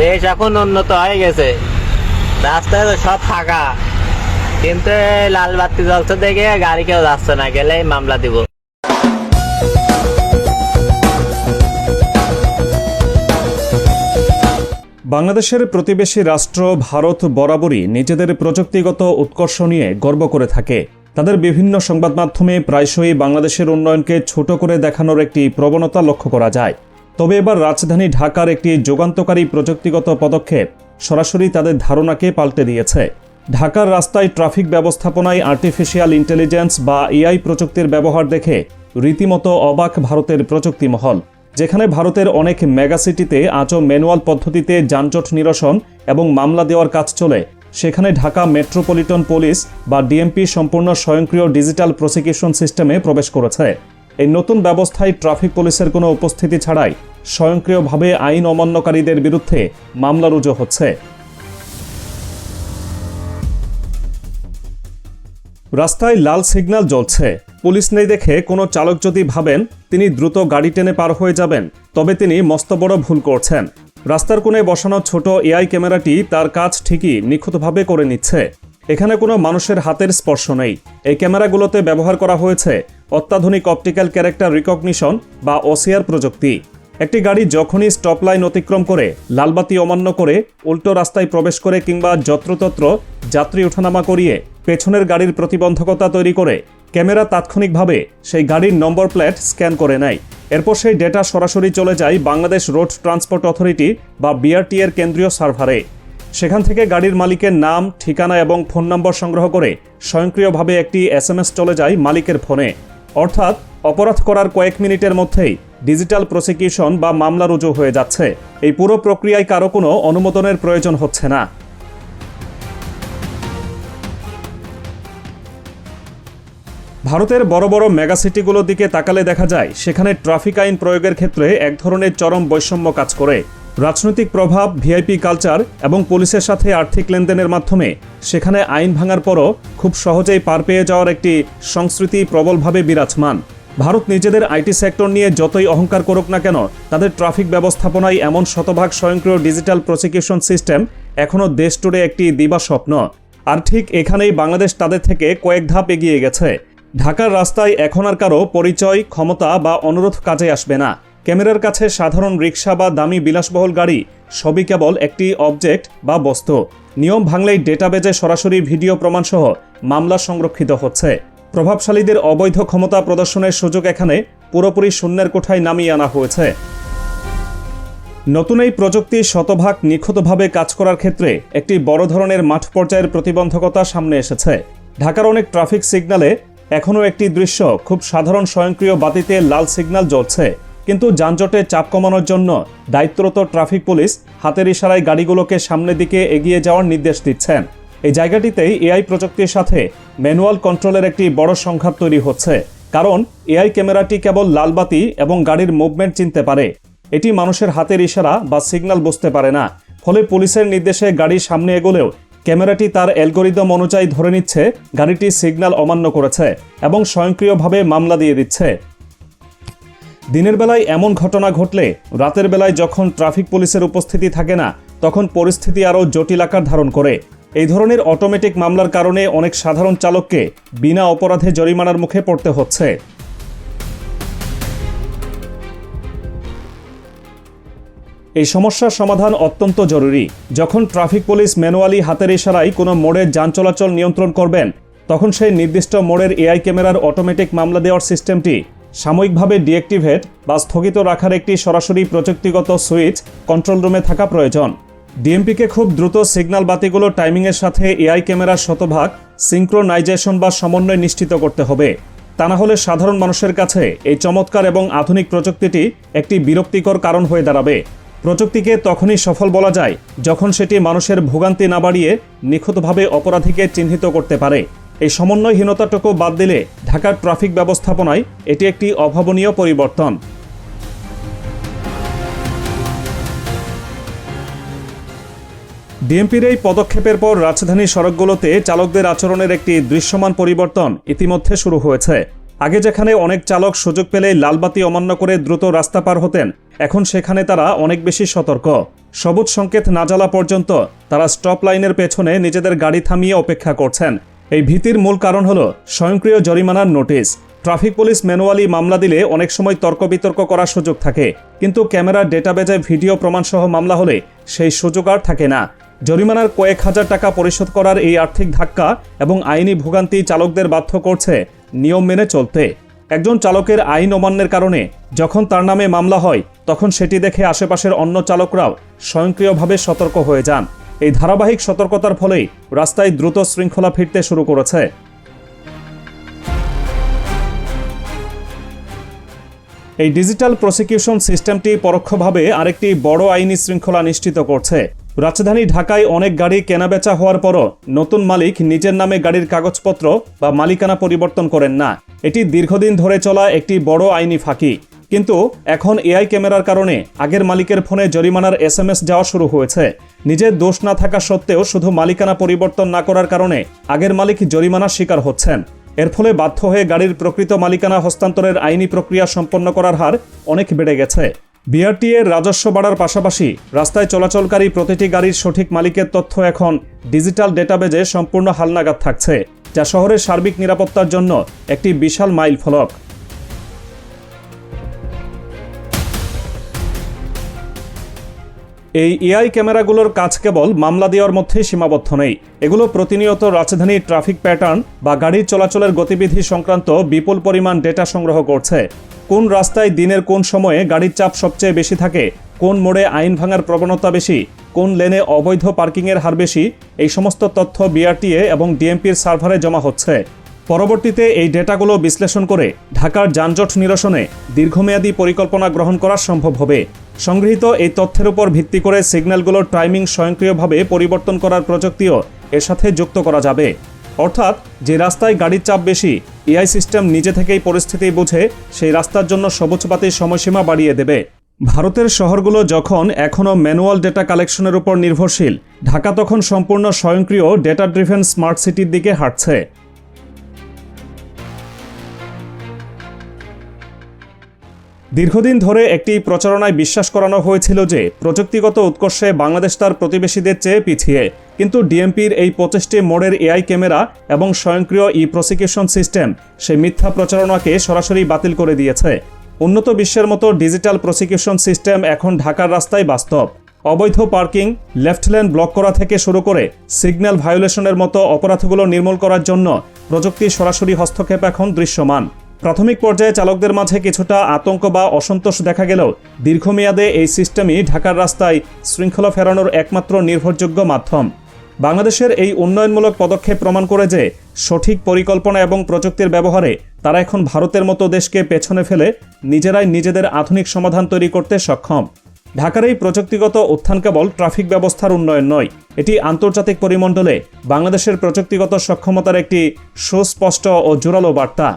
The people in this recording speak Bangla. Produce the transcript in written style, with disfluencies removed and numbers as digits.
দেশ এখন উন্নত হয়ে গেছে, রাস্তায় তো সব ফাঁকা, কিন্তু এই লাল বাতি জ্বলছে দেখে গাড়ি কেউ যাচ্ছে না, গেলেই মামলা দিব। বাংলাদেশের প্রতিবেশী রাষ্ট্র ভারত বরাবরই নিজেদের প্রযুক্তিগত উৎকর্ষ নিয়ে গর্ব করে থাকে। তাদের বিভিন্ন সংবাদ মাধ্যমে প্রায়শই বাংলাদেশের উন্নয়নকে ছোট করে দেখানোর একটি প্রবণতা লক্ষ্য করা যায়। তবে এবার রাজধানী ঢাকার একটি যুগান্তকারী প্রযুক্তিগত পদক্ষেপ সরাসরি তাদের ধারণাকে পাল্টে দিয়েছে। ঢাকার রাস্তায় ট্রাফিক ব্যবস্থাপনায় আর্টিফিশিয়াল ইন্টেলিজেন্স বা এআই প্রযুক্তির ব্যবহার দেখে রীতিমতো অবাক ভারতের প্রযুক্তি মহল। যেখানে ভারতের অনেক মেগাসিটিতে আজও ম্যানুয়াল পদ্ধতিতে যানজট নিরসন এবং মামলা দেওয়ার কাজ চলে, সেখানে ঢাকা মেট্রোপলিটন পুলিশ বা ডিএমপি সম্পূর্ণ স্বয়ংক্রিয় ডিজিটাল প্রসিকিউশন সিস্টেমে প্রবেশ করেছে। এই নতুন ব্যবস্থায় ট্রাফিক পুলিশের কোনো উপস্থিতি ছাড়াই স্বয়ংক্রিয়ভাবে আইন অমান্যকারীদের বিরুদ্ধে মামলা রুজু হচ্ছে। রাস্তায় লাল সিগন্যাল জ্বলছে, পুলিশ নেই দেখে কোনো চালক যদি ভাবেন তিনি দ্রুত গাড়ি টেনে পার হয়ে যাবেন, তবে তিনি মস্ত বড় ভুল করছেন। রাস্তার কোণে বসানো ছোট এআই ক্যামেরাটি তার কাজ ঠিকই নিখুঁতভাবে করে নিচ্ছে। এখানে কোনো মানুষের হাতের স্পর্শ নেই। এই ক্যামেরাগুলোতে ব্যবহার করা হয়েছে অত্যাধুনিক অপটিক্যাল ক্যারেক্টার রিকগনিশন বা ওসিআর প্রযুক্তি। একটি গাড়ি যখনই স্টপ লাইন অতিক্রম করে, লালবাতি অমান্য করে, উল্টো রাস্তায় প্রবেশ করে কিংবা যত্রতত্র যাত্রী ওঠানামা করিয়ে পেছনের গাড়ির প্রতিবন্ধকতা তৈরি করে, ক্যামেরা তাৎক্ষণিকভাবে সেই গাড়ির নম্বর প্লেট স্ক্যান করে নেয়। এরপর সেই ডেটা সরাসরি চলে যায় বাংলাদেশ রোড ট্রান্সপোর্ট অথরিটি বা বিআরটি এর কেন্দ্রীয় সার্ভারে। সেখান থেকে গাড়ির মালিকের নাম, ঠিকানা এবং ফোন নম্বর সংগ্রহ করে স্বয়ংক্রিয়ভাবে একটি এসএমএস চলে যায় মালিকের ফোনে। অর্থাৎ অপরাধ করার কয়েক মিনিটের মধ্যেই ডিজিটাল প্রসিকিউশন বা মামলা রুজু হয়ে যাচ্ছে। এই পুরো প্রক্রিয়ায় কারো কোনো অনুমোদনের প্রয়োজন হচ্ছে না। ভারতের বড় বড় মেগাসিটিগুলোর দিকে তাকালে দেখা যায় সেখানে ট্রাফিক আইন প্রয়োগের ক্ষেত্রে এক ধরনের চরম বৈষম্য কাজ করে। রাজনৈতিক প্রভাব, ভিআইপি কালচার এবং পুলিশের সাথে আর্থিক লেনদেনের মাধ্যমে সেখানে আইন ভাঙার পরও খুব সহজেই পার পেয়ে যাওয়ার একটি সংস্কৃতি প্রবলভাবে বিরাজমান। ভারত নিজেদের আইটি সেক্টর নিয়ে যতই অহংকার করুক না কেন, তাদের ট্রাফিক ব্যবস্থাপনায় এমন শতভাগ স্বয়ংক্রিয় ডিজিটাল প্রসিকিউশন সিস্টেম এখনও দেশ জুড়ে একটি দিবা স্বপ্ন। আর ঠিক এখানেই বাংলাদেশ তাদের থেকে কয়েক ধাপ এগিয়ে গেছে। ঢাকার রাস্তায় এখন আর কারো পরিচয়, ক্ষমতা বা অনুরোধ কাজে আসবে না। ক্যামেরার কাছে সাধারণ রিক্সা বা দামি বিলাসবহুল গাড়ি সবই কেবল একটি অবজেক্ট বা বস্তু। নিয়ম ভাঙলেই ডেটাবেজে সরাসরি ভিডিও প্রমাণসহ মামলা সংরক্ষিত হচ্ছে। প্রভাবশালীদের অবৈধ ক্ষমতা প্রদর্শনের সুযোগ এখানে পুরোপুরি শূন্যের কোঠায় নামিয়ে আনা হয়েছে। নতুন এই প্রযুক্তি শতভাগ নিখুঁতভাবে কাজ করার ক্ষেত্রে একটি বড় ধরনের মাঠ পর্যায়ের প্রতিবন্ধকতা সামনে এসেছে। ঢাকার অনেক ট্রাফিক সিগন্যালে এখনও একটি দৃশ্য, খুব সাধারণ স্বয়ংক্রিয় বাতিতে লাল সিগন্যাল জ্বলছে, কিন্তু যানজটে চাপ কমানোর জন্য দায়িত্বরত ট্রাফিক পুলিশ হাতের ইশারায় গাড়িগুলোকে সামনের দিকে এগিয়ে যাওয়ার নির্দেশ দিচ্ছেন। এই জায়গাটিতেই এআই প্রযুক্তির সাথে ম্যানুয়াল কন্ট্রোলের একটি বড় সংঘাত তৈরি হচ্ছে। কারণ এআই ক্যামেরাটি কেবল লালবাতি এবং গাড়ির মুভমেন্ট চিনতে পারে, এটি মানুষের হাতের ইশারা বা সিগন্যাল বুঝতে পারে না। ফলে পুলিশের নির্দেশে গাড়ির সামনে এগোলেও ক্যামেরাটি তার অ্যালগোরিদম অনুযায়ী ধরে নিচ্ছে গাড়িটি সিগন্যাল অমান্য করেছে এবং স্বয়ংক্রিয়ভাবে মামলা দিয়ে দিচ্ছে। দিনের বেলায় এমন ঘটনা ঘটলে রাতের বেলায় যখন ট্রাফিক পুলিশের উপস্থিতি থাকে না, তখন পরিস্থিতি আরও জটিল আকার ধারণ করে। এই ধরনের অটোমেটিক মামলার কারণে অনেক সাধারণ চালককে বিনা অপরাধে জরিমানার মুখে পড়তে হচ্ছে। এই সমস্যার সমাধান অত্যন্ত জরুরি। যখন ট্রাফিক পুলিশ ম্যানুয়ালি হাতের ইশারায় কোনো মোড়ের যান চলাচল নিয়ন্ত্রণ করবেন, তখন সেই নির্দিষ্ট মোড়ের এআই ক্যামেরার অটোমেটিক মামলা দেওয়ার সিস্টেমটি সাময়িকভাবে ডিঅ্যাক্টিভেট বা স্থগিত রাখার একটি সরাসরি প্রযুক্তিগত সুইচ কন্ট্রোল রুমে থাকা প্রয়োজন। ডিএমপিকে খুব দ্রুত সিগন্যাল বাতিগুলো টাইমিংয়ের সাথে এআই ক্যামেরার শতভাগ সিঙ্ক্রোনাইজেশন বা সমন্বয় নিশ্চিত করতে হবে। তা না হলে সাধারণ মানুষের কাছে এই চমৎকার এবং আধুনিক প্রযুক্তিটি একটি বিরক্তিকর কারণ হয়ে দাঁড়াবে। প্রযুক্তিকে তখনই সফল বলা যায় যখন সেটি মানুষের ভোগান্তি না বাড়িয়ে নিখুঁতভাবে অপরাধীকে চিহ্নিত করতে পারে। এই সমন্বয়হীনতাটুকু বাদ দিলে ঢাকার ট্রাফিক ব্যবস্থাপনায় এটি একটি অভাবনীয় পরিবর্তন। ডিএমপির এই পদক্ষেপের পর রাজধানীর সড়কগুলোতে চালকদের আচরণের একটি দৃশ্যমান পরিবর্তন ইতিমধ্যে শুরু হয়েছে। আগে যেখানে অনেক চালক সুযোগ পেলে লালবাতি অমান্য করে দ্রুত রাস্তা পার হতেন, এখন সেখানে তারা অনেক বেশি সতর্ক। সবুজ সংকেত না জ্বলা পর্যন্ত তারা স্টপ লাইনের পেছনে নিজেদের গাড়ি থামিয়ে অপেক্ষা করছেন। এই ভীতির মূল কারণ হলো স্বয়ংক্রিয় জরিমানার নোটিশ। ট্রাফিক পুলিশ ম্যানুয়ালি মামলা দিলে অনেক সময় তর্ক বিতর্ক করার সুযোগ থাকে, কিন্তু ক্যামেরার ডেটাবেজে ভিডিও প্রমাণসহ মামলা হলে সেই সুযোগ আর থাকে না। জরিমানার কয়েক হাজার টাকা পরিশোধ করার এই আর্থিক ধাক্কা এবং আইনি ভোগান্তি চালকদের বাধ্য করছে নিয়ম মেনে চলতে। একজন চালকের আইন অমান্যের কারণে যখন তার নামে মামলা হয়, তখন সেটি দেখে আশেপাশের অন্য চালকরাও স্বয়ংক্রিয়ভাবে সতর্ক হয়ে যান। এই ধারাবাহিক সতর্কতার ফলেই রাস্তায় দ্রুত শৃঙ্খলা ফিরতে শুরু করেছে। এই ডিজিটাল প্রসিকিউশন সিস্টেমটি পরোক্ষভাবে আরেকটি বড় আইনি শৃঙ্খলা নিশ্চিত করছে। রাজধানী ঢাকায় অনেক গাড়ি কেনাবেচা হওয়ার পরও নতুন মালিক নিজের নামে গাড়ির কাগজপত্র বা মালিকানা পরিবর্তন করেন না। এটি দীর্ঘদিন ধরে চলা একটি বড় আইনি ফাঁকি। কিন্তু এখন এআই ক্যামেরার কারণে আগের মালিকের ফোনে জরিমানার SMS যাওয়া শুরু হয়েছে। নিজের দোষ না থাকা সত্ত্বেও শুধু মালিকানা পরিবর্তন না করার কারণে আগের মালিক জরিমানার শিকার হচ্ছেন। এর ফলে বাধ্য হয়ে গাড়ির প্রকৃত মালিকানা হস্তান্তরের আইনি প্রক্রিয়া সম্পন্ন করার হার অনেক বেড়ে গেছে। বিআরটিএ এর রাজস্ব বাড়ার পাশাপাশি রাস্তায় চলাচলকারী প্রতিটি গাড়ির সঠিক মালিকের তথ্য এখন ডিজিটাল ডেটাবেজে সম্পূর্ণ হালনাগাদ থাকছে, যা শহরের সার্বিক নিরাপত্তার জন্য একটি বিশাল মাইল ফলক। এই এআই ক্যামেরাগুলোর কাজ কেবল মামলা দেওয়ার মধ্যেই সীমাবদ্ধ নেই। এগুলো প্রতিনিয়ত রাজধানীর ট্রাফিক প্যাটার্ন বা গাড়ির চলাচলের গতিবিধি সংক্রান্ত বিপুল পরিমাণ ডেটা সংগ্রহ করছে। কোন রাস্তায় দিনের কোন সময়ে গাড়ির চাপ সবচেয়ে বেশি থাকে, কোন মোড়ে আইন ভাঙার প্রবণতা বেশি, কোন লেনে অবৈধ পার্কিংয়ের হার বেশি, এই সমস্ত তথ্য বিআরটিএ এবং ডিএমপির সার্ভারে জমা হচ্ছে। পরবর্তীতে এই ডেটাগুলো বিশ্লেষণ করে ঢাকার যানজট নিরসনে দীর্ঘমেয়াদী পরিকল্পনা গ্রহণ করা সম্ভব হবে। সংগৃহীত এই তথ্যের উপর ভিত্তি করে সিগন্যালগুলোর টাইমিং স্বয়ংক্রিয়ভাবে পরিবর্তন করার প্রযুক্তিও এর সাথে যুক্ত করা যাবে। অর্থাৎ যে রাস্তায় গাড়ির চাপ বেশি, এআই সিস্টেম নিজে থেকেই পরিস্থিতি বুঝে সেই রাস্তার জন্য সবুজ বাতির সময়সীমা বাড়িয়ে দেবে। ভারতের শহরগুলো যখন এখনও ম্যানুয়াল ডেটা কালেকশনের উপর নির্ভরশীল, ঢাকা তখন সম্পূর্ণ স্বয়ংক্রিয় ডেটা ড্রিভেন স্মার্ট সিটির দিকে হাঁটছে। দীর্ঘদিন ধরে একটি প্রচারণায় বিশ্বাস করানো হয়েছিল যে প্রযুক্তিগত উৎকর্ষে বাংলাদেশ তার প্রতিবেশীদের চেয়ে পিছিয়ে, কিন্তু ডিএমপির এই 25টি মোড়ের এআই ক্যামেরা এবং স্বয়ংক্রিয় প্রসিকিউশন সিস্টেম সেই মিথ্যা প্রচারণাকে সরাসরি বাতিল করে দিয়েছে। উন্নত বিশ্বের মতো ডিজিটাল প্রসিকিউশন সিস্টেম এখন ঢাকার রাস্তায় বাস্তব। অবৈধ পার্কিং, লেফট লেন ব্লক করা থেকে শুরু করে সিগন্যাল ভায়োলেশনের মতো অপরাধগুলো নির্মূল করার জন্য প্রযুক্তির সরাসরি হস্তক্ষেপ এখন দৃশ্যমান। প্রাথমিক পর্যায়ে চালকদের মাঝে কিছুটা আতঙ্ক বা অসন্তোষ দেখা গেলেও দীর্ঘমেয়াদে এই সিস্টেমই ঢাকার রাস্তায় শৃঙ্খলা ফেরানোর একমাত্র নির্ভরযোগ্য মাধ্যম। বাংলাদেশের এই উন্নয়নমূলক পদক্ষেপ প্রমাণ করে যে সঠিক পরিকল্পনা এবং প্রযুক্তির ব্যবহারে তারা এখন ভারতের মতো দেশকে পেছনে ফেলে নিজেরাই নিজেদের আধুনিক সমাধান তৈরি করতে সক্ষম। ঢাকার এই প্রযুক্তিগত উত্থান কেবল ট্রাফিক ব্যবস্থার উন্নয়ন নয়, এটি আন্তর্জাতিক পরিমণ্ডলে বাংলাদেশের প্রযুক্তিগত সক্ষমতার একটি সুস্পষ্ট ও জোরালো বার্তা।